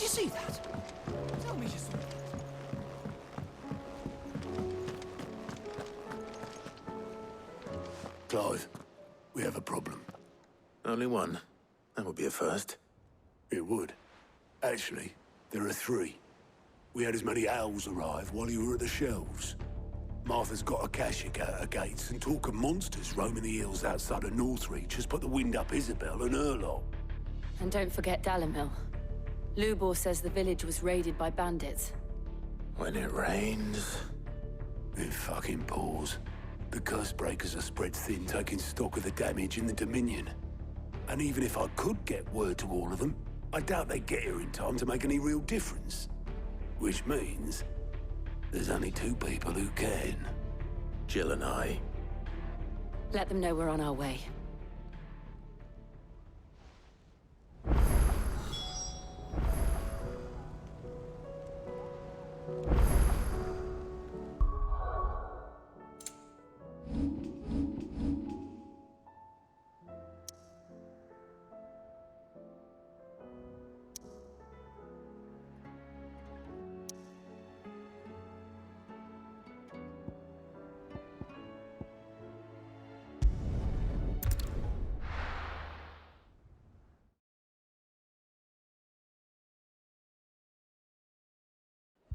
see that? Tell me you saw that. Clive, we have a problem. Only one. That would be a first. It would. Actually, there are three. We had as many owls arrive while you were at the shelves. Martha's got a Akashic at her gates, and talk of monsters roaming the hills outside of Northreach has put the wind up Isabel and her lot. And don't forget Dalimil. Lubor says the village was raided by bandits. When it rains... It fucking pours. The curse breakers are spread thin, taking stock of the damage in the Dominion. And even if I could get word to all of them, I doubt they'd get here in time to make any real difference. Which means... there's only two people who can. Jill and I. Let them know we're on our way.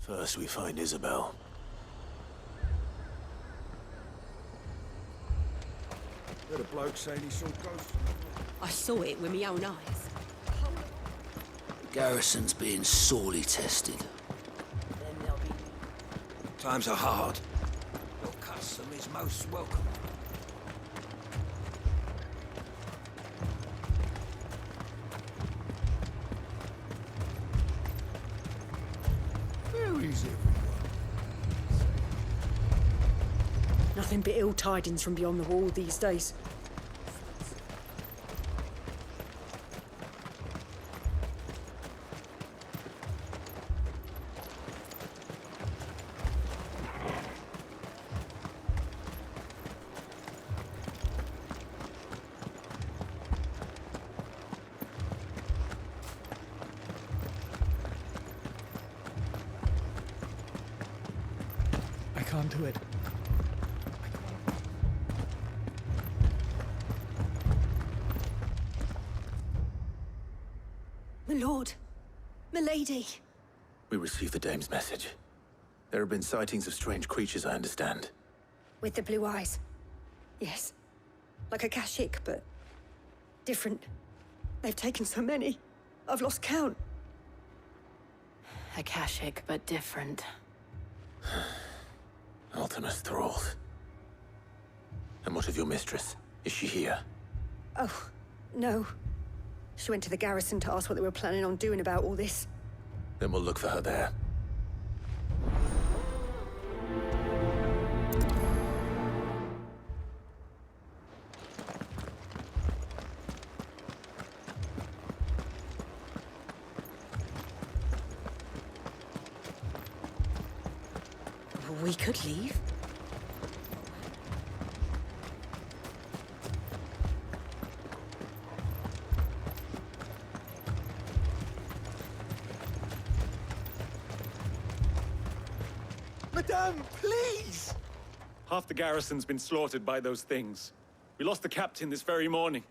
First we find Isabel. Heard a bloke saying he saw ghosts. I saw it with my own eyes. The garrison's being sorely tested. Then there'll be... Times are hard. Your custom is most welcome. Where is everyone? Nothing but ill tidings from beyond the wall these days. I can't do it. My lord, my lady. We received the dame's message. There have been sightings of strange creatures, I understand. With the blue eyes. Yes. Like a Akashic, but different. They've taken so many. I've lost count. Akashic, but different. Ultimus thralls. And what of your mistress? Is she here? Oh, no. She went to the garrison to ask what they were planning on doing about all this. Then we'll look for her there. We could leave. Madame, please! Half the garrison's been slaughtered by those things. We lost the captain this very morning.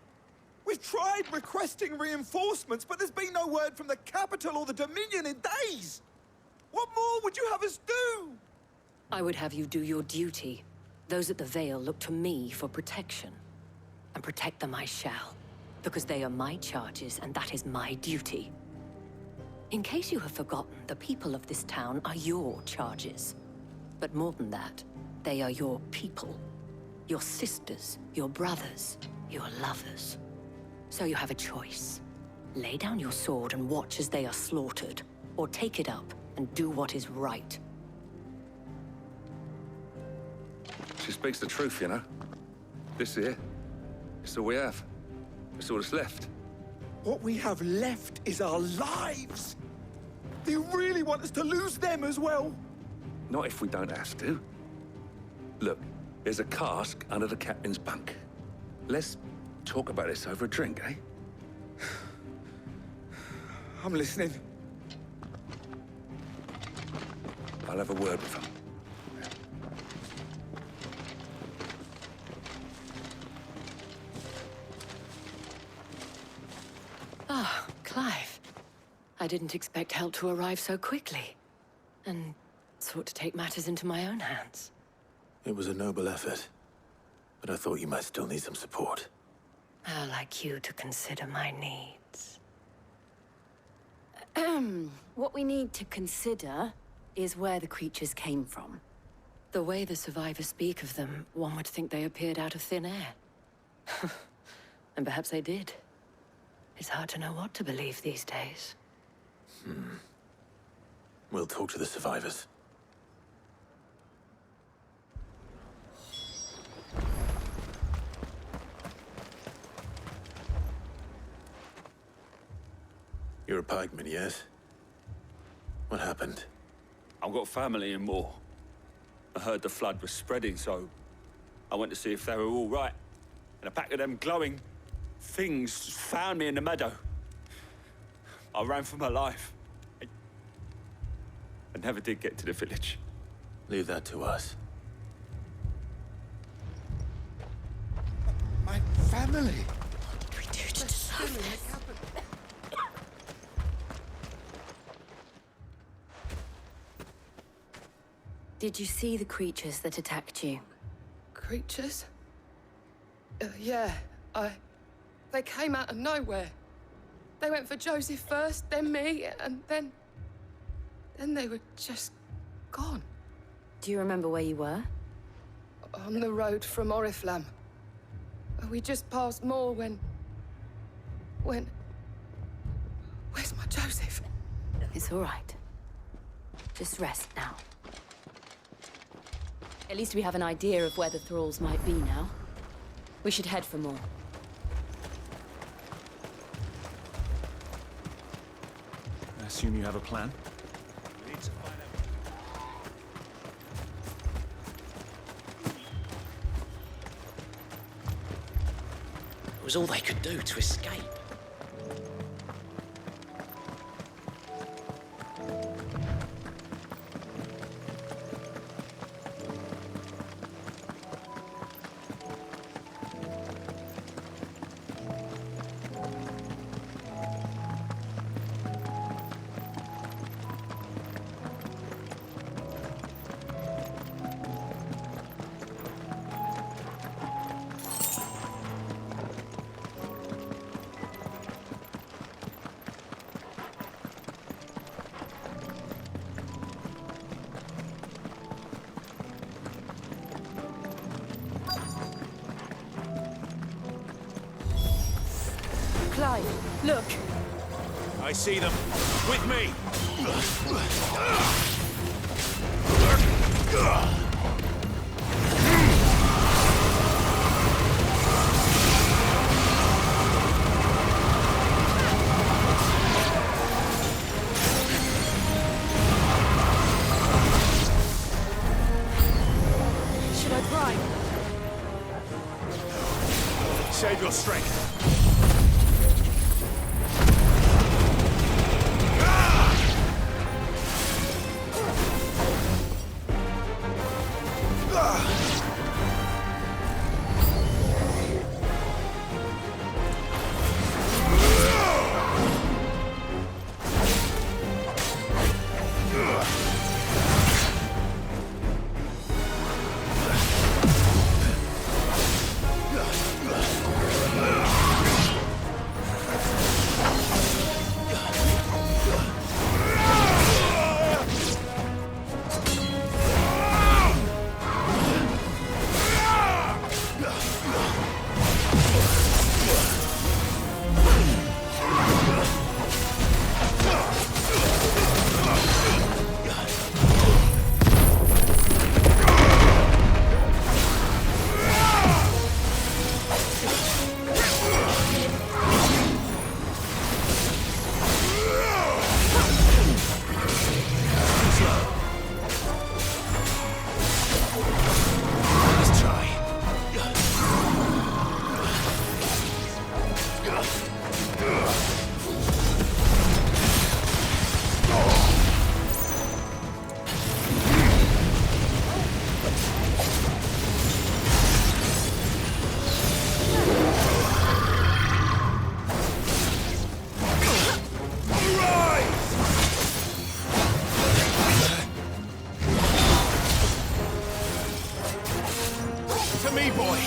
We've tried requesting reinforcements, but there's been no word from the capital or the Dominion in days! What more would you have us do? I would have you do your duty. Those at the Vale look to me for protection. And protect them I shall. Because they are my charges, and that is my duty. In case you have forgotten, the people of this town are your charges. But more than that, they are your people. Your sisters, your brothers, your lovers. So you have a choice. Lay down your sword and watch as they are slaughtered, or take it up and do what is right. She speaks the truth, you know. This here, it's all we have. It's all that's left. What we have left is our lives! Do you really want us to lose them as well? Not if we don't have to. Look, there's a cask under the captain's bunk. Let's talk about this over a drink, eh? I'm listening. I'll have a word with them. Ah, Clive. I didn't expect help to arrive so quickly. And sought to take matters into my own hands. It was a noble effort, but I thought you might still need some support. How like you to consider my needs. What we need to consider is where the creatures came from. The way the survivors speak of them, one would think they appeared out of thin air. And perhaps they did. It's hard to know what to believe these days. We'll talk to the survivors. You're a pikeman, yes? What happened? I've got family in Moor. I heard the flood was spreading, so I went to see if they were all right. And a pack of them glowing things found me in the meadow. I ran for my life. I never did get to the village. Leave that to us. My family! What do we do to deserve this? Did you see the creatures that attacked you? Creatures? Yeah, They came out of nowhere. They went for Joseph first, then me, and then they were just gone. Do you remember where you were? On the road from Oriflamme. We just passed Moor when... Where's my Joseph? It's all right. Just rest now. At least we have an idea of where the thralls might be now. We should head for more. I assume you have a plan? We need to find out. It was all they could do to escape. Clive, look! I see them. With me! Should I try? Save your strength. boy!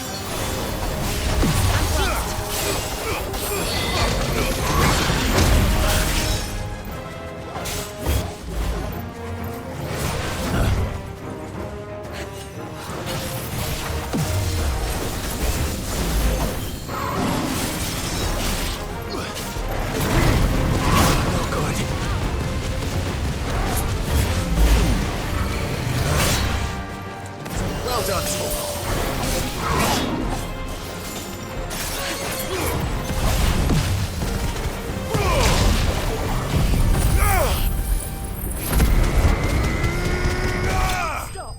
Well done, Tom. Stop!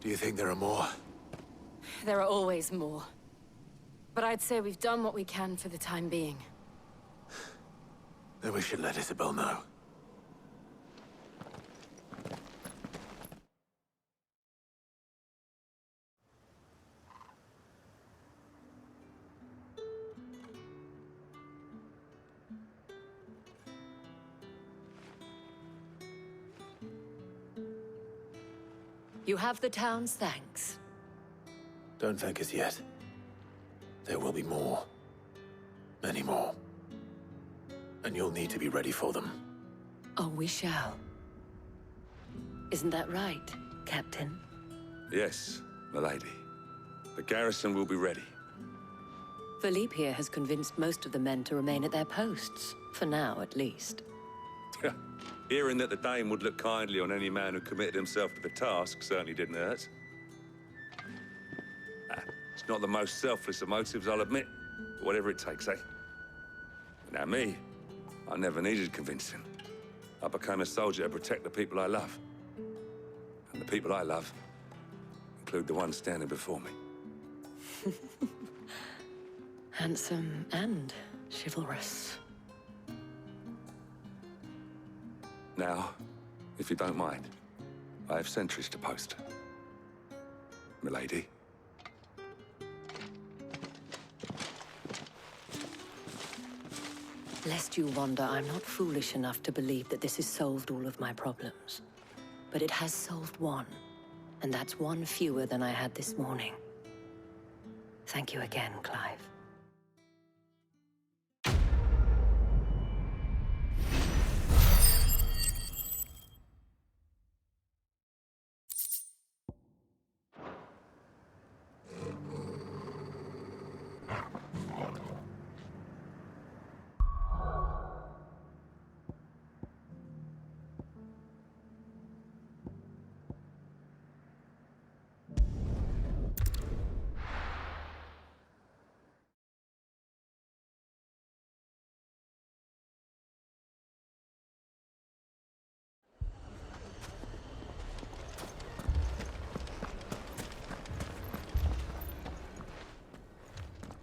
Do you think there are more? There are always more. But I'd say we've done what we can for the time being. Then we should let Isabel know. You have the town's thanks. Don't thank us yet. There will be more. Many more. And you'll need to be ready for them. Oh, we shall. Isn't that right, Captain? Yes, milady. The garrison will be ready. Philippe here has convinced most of the men to remain at their posts. For now, at least. Hearing that the Dame would look kindly on any man who committed himself to the task certainly didn't hurt. It's not the most selfless of motives, I'll admit. But whatever it takes, eh? Now me, I never needed convincing. I became a soldier to protect the people I love. And the people I love include the ones standing before me. Handsome and chivalrous. Now, if you don't mind, I have sentries to post. Milady. Lest you wonder, I'm not foolish enough to believe that this has solved all of my problems. But it has solved one, and that's one fewer than I had this morning. Thank you again, Clive.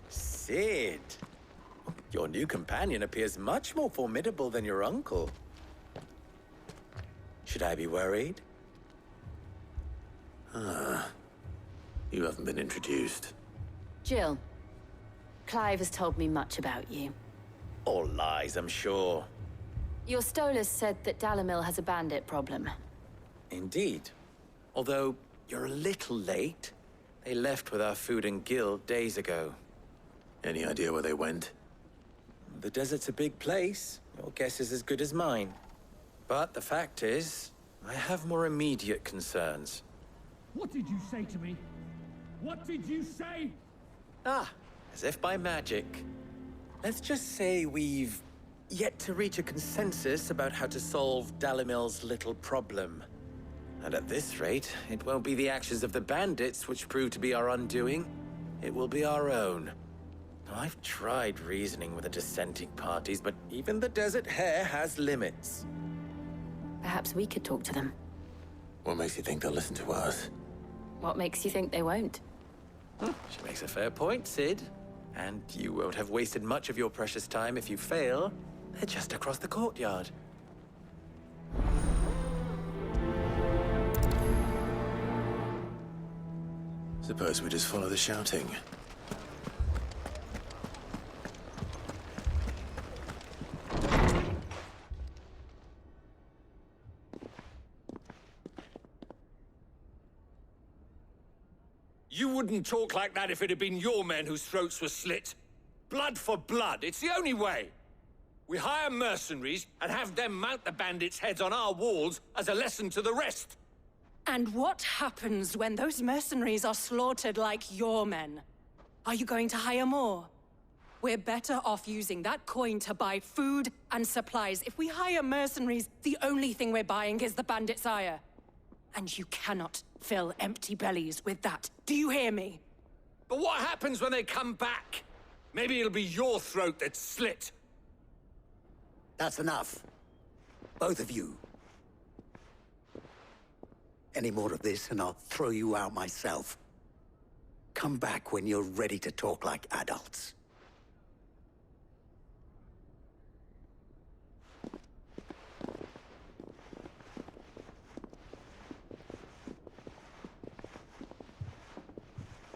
Sid! Your new companion appears much more formidable than your uncle. Should I be worried? You haven't been introduced. Jill, Clive has told me much about you. All lies, I'm sure. Your Stolas said that Dalamil has a bandit problem. Indeed. Although, you're a little late. They left with our food and guild days ago. Any idea where they went? The desert's a big place. Your guess is as good as mine. But the fact is, I have more immediate concerns. What did you say to me? What did you say? Ah, as if by magic. Let's just say we've yet to reach a consensus about how to solve Dalamil's little problem. And at this rate, it won't be the actions of the bandits which prove to be our undoing. It will be our own. I've tried reasoning with the dissenting parties, but even the Desert Hare has limits. Perhaps we could talk to them. What makes you think they'll listen to us? What makes you think they won't? She makes a fair point, Sid. And you won't have wasted much of your precious time if you fail. They're just across the courtyard. Suppose we just follow the shouting. wouldn't talk like that if it had been your men whose throats were slit. Blood for blood, it's the only way. We hire mercenaries and have them mount the bandits' heads on our walls as a lesson to the rest. And what happens when those mercenaries are slaughtered like your men? Are you going to hire more? We're better off using that coin to buy food and supplies. If we hire mercenaries, the only thing we're buying is the bandits' ire. And you cannot fill empty bellies with that. Do you hear me? But what happens when they come back? Maybe it'll be your throat that's slit. That's enough. Both of you. Any more of this and I'll throw you out myself. Come back when you're ready to talk like adults.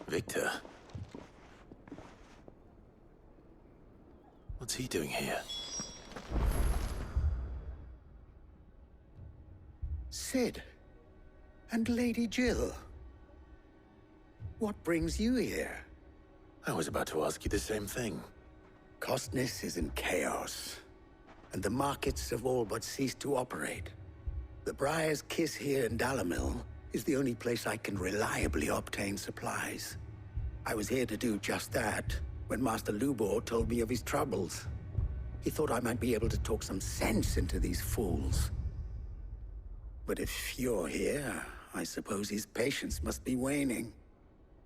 Victor. What's he doing here? Sid. And Lady Jill. What brings you here? I was about to ask you the same thing. Costness is in chaos, and the markets have all but ceased to operate. The Briar's Kiss here in Dalimil is the only place I can reliably obtain supplies. I was here to do just that when Master Lubor told me of his troubles. He thought I might be able to talk some sense into these fools. But if you're here, I suppose his patience must be waning.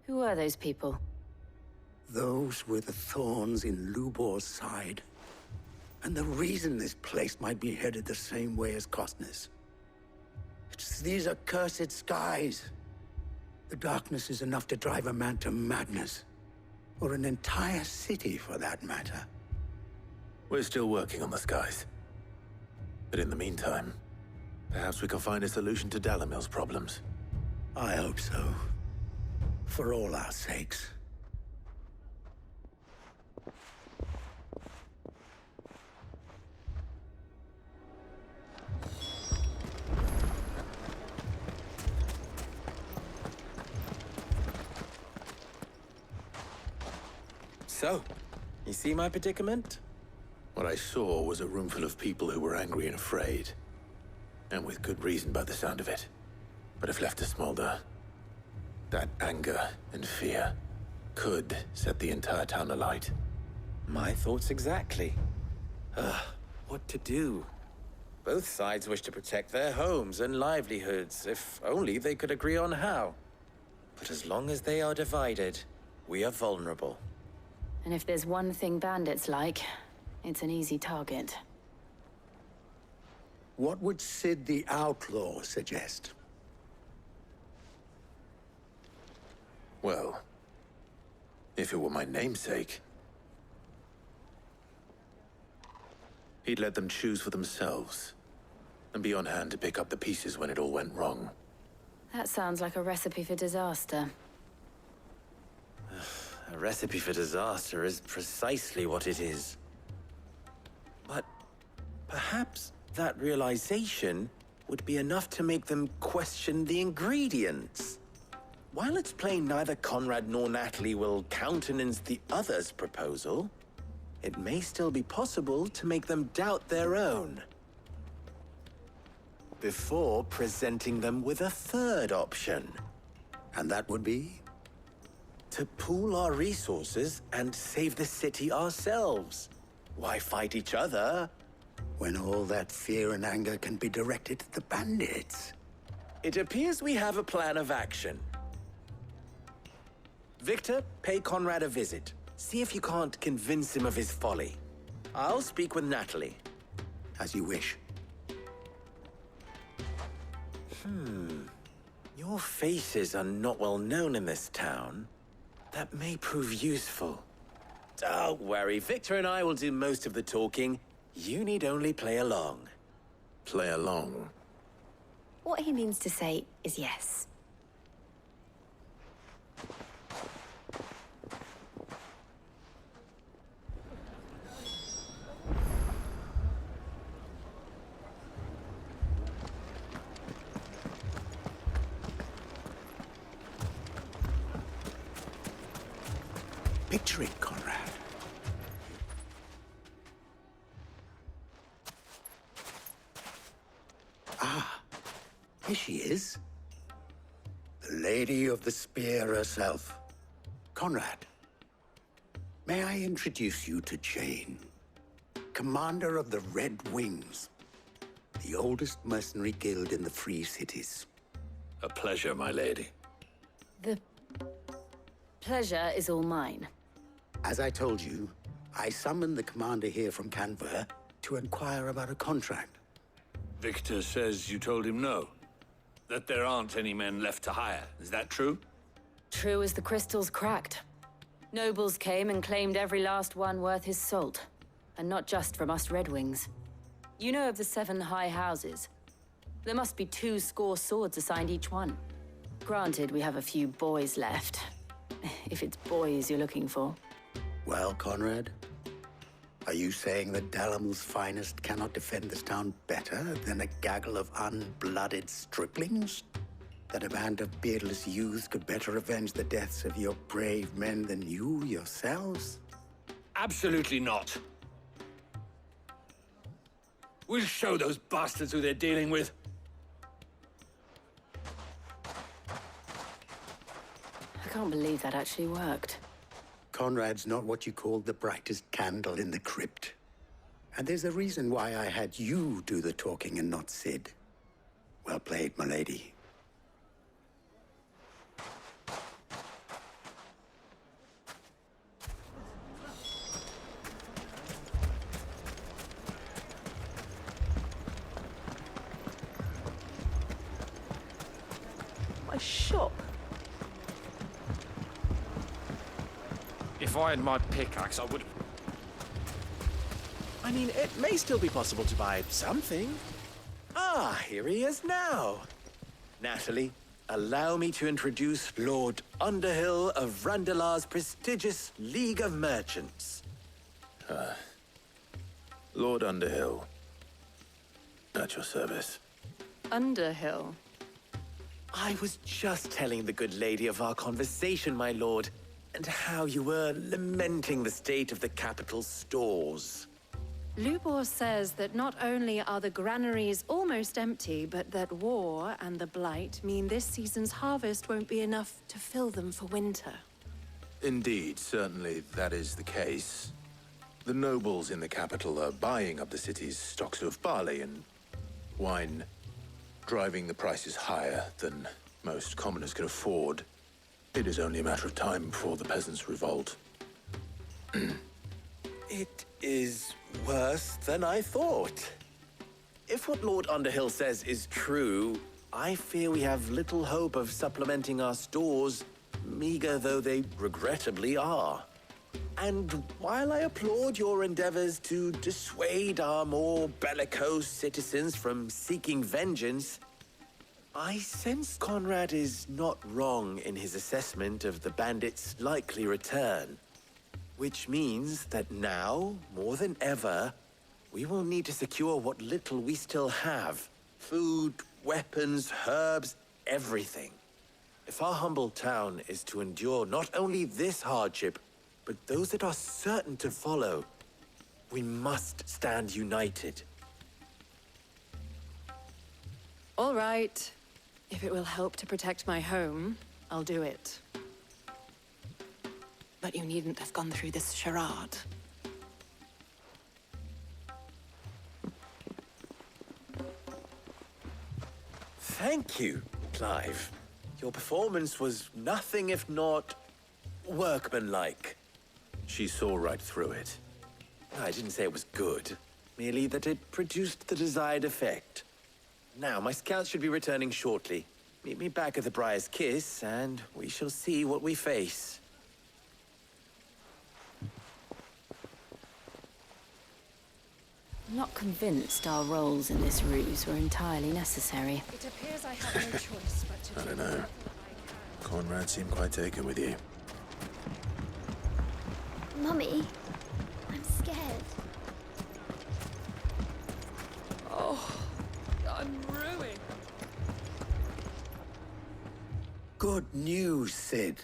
Who are those people? Those were the thorns in Lubor's side. And the reason this place might be headed the same way as Costness. It's these accursed skies. The darkness is enough to drive a man to madness. Or an entire city, for that matter. We're still working on the skies. But in the meantime, perhaps we can find a solution to Dalimil's problems. I hope so. For all our sakes. So, you see my predicament? What I saw was a room full of people who were angry and afraid. And with good reason by the sound of it. But if left to smolder, that anger and fear could set the entire town alight. My thoughts exactly. What to do? Both sides wish to protect their homes and livelihoods, if only they could agree on how. But as long as they are divided, we are vulnerable. And if there's one thing bandits like, it's an easy target. What would Sid the Outlaw suggest? Well, if it were my namesake, he'd let them choose for themselves and be on hand to pick up the pieces when it all went wrong. That sounds like a recipe for disaster. A recipe for disaster is precisely what it is. But perhaps that realization would be enough to make them question the ingredients. While it's plain neither Conrad nor Natalie will countenance the other's proposal, it may still be possible to make them doubt their own. Before presenting them with a third option. And that would be? To pool our resources and save the city ourselves. Why fight each other? When all that fear and anger can be directed at the bandits. It appears we have a plan of action. Victor, pay Conrad a visit. See if you can't convince him of his folly. I'll speak with Natalie. As you wish. Your faces are not well known in this town. That may prove useful. Don't worry, Victor and I will do most of the talking. You need only play along. Play along? What he means to say is yes. trick, Conrad. Ah, here she is. The Lady of the Spear herself. Conrad, may I introduce you to Jane, commander of the Red Wings, the oldest mercenary guild in the Free Cities. A pleasure, my lady. The pleasure is all mine. As I told you, I summoned the commander here from Canver to inquire about a contract. Victor says you told him no. That there aren't any men left to hire. Is that true? True as the crystals cracked. Nobles came and claimed every last one worth his salt. And not just from us Red Wings. You know of the 7 high houses. There must be 2 swords assigned each one. Granted, we have a few boys left. If it's boys you're looking for. Well, Conrad, are you saying that Dalamil's finest cannot defend this town better than a gaggle of unblooded striplings? That a band of beardless youths could better avenge the deaths of your brave men than you yourselves? Absolutely not. We'll show those bastards who they're dealing with. I can't believe that actually worked. Conrad's not what you called the brightest candle in the crypt. And there's a reason why I had you do the talking and not Sid. Well played, my lady. My shop. If I had my pickaxe, I would... I mean, it may still be possible to buy something. Ah, here he is now. Natalie, allow me to introduce Lord Underhill of Randalar's prestigious League of Merchants. Lord Underhill. At your service. Underhill? I was just telling the good lady of our conversation, my lord, and how you were lamenting the state of the capital's stores. Lubor says that not only are the granaries almost empty, but that war and the Blight mean this season's harvest won't be enough to fill them for winter. Indeed, certainly that is the case. The nobles in the capital are buying up the city's stocks of barley and wine, driving the prices higher than most commoners can afford. It is only a matter of time before the peasants revolt. It is worse than I thought. If what Lord Underhill says is true, I fear we have little hope of supplementing our stores, meager though they regrettably are. And while I applaud your endeavors to dissuade our more bellicose citizens from seeking vengeance, I sense Conrad is not wrong in his assessment of the bandits' likely return. Which means that now, more than ever, we will need to secure what little we still have. Food, weapons, herbs, everything. If our humble town is to endure not only this hardship, but those that are certain to follow, we must stand united. All right. If it will help to protect my home, I'll do it. But you needn't have gone through this charade. Thank you, Clive. Your performance was nothing if not workmanlike. She saw right through it. I didn't say it was good, merely that it produced the desired effect. Now, my scouts should be returning shortly. Meet me back at the Briar's Kiss, and we shall see what we face. I'm not convinced our roles in this ruse were entirely necessary. It appears I have no choice but to I don't know. Conrad seemed quite taken with you. Mummy, I'm scared. Oh, I'm ruined. Good news, Sid.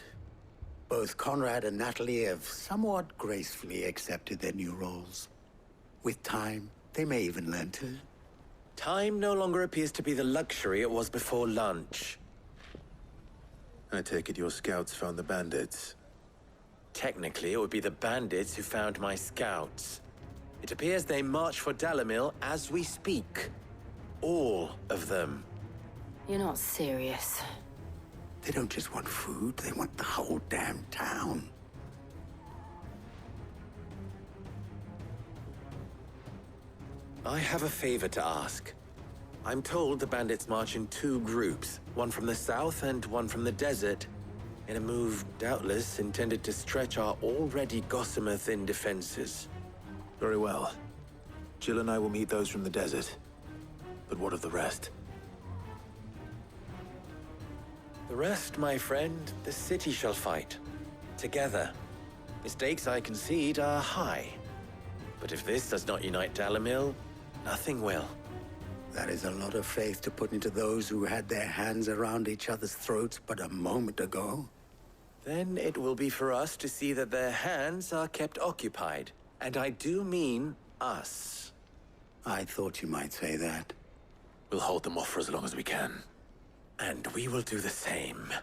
Both Conrad and Natalie have somewhat gracefully accepted their new roles. With time, they may even learn to. Time no longer appears to be the luxury it was before lunch. I take it your scouts found the bandits. Technically, it would be the bandits who found my scouts. It appears they march for Dalimil as we speak. All of them. You're not serious. They don't just want food, they want the whole damn town. I have a favor to ask. I'm told the bandits march in two groups, one from the south and one from the desert, in a move doubtless intended to stretch our already gossamer-thin defenses. Very well. Jill and I will meet those from the desert. But what of the rest? The rest, my friend, the city shall fight. Together. The stakes, I concede, are high. But if this does not unite Dalimil, nothing will. That is a lot of faith to put into those who had their hands around each other's throats but a moment ago. Then it will be for us to see that their hands are kept occupied. And I do mean us. I thought you might say that. We'll hold them off for as long as we can. And we will do the same.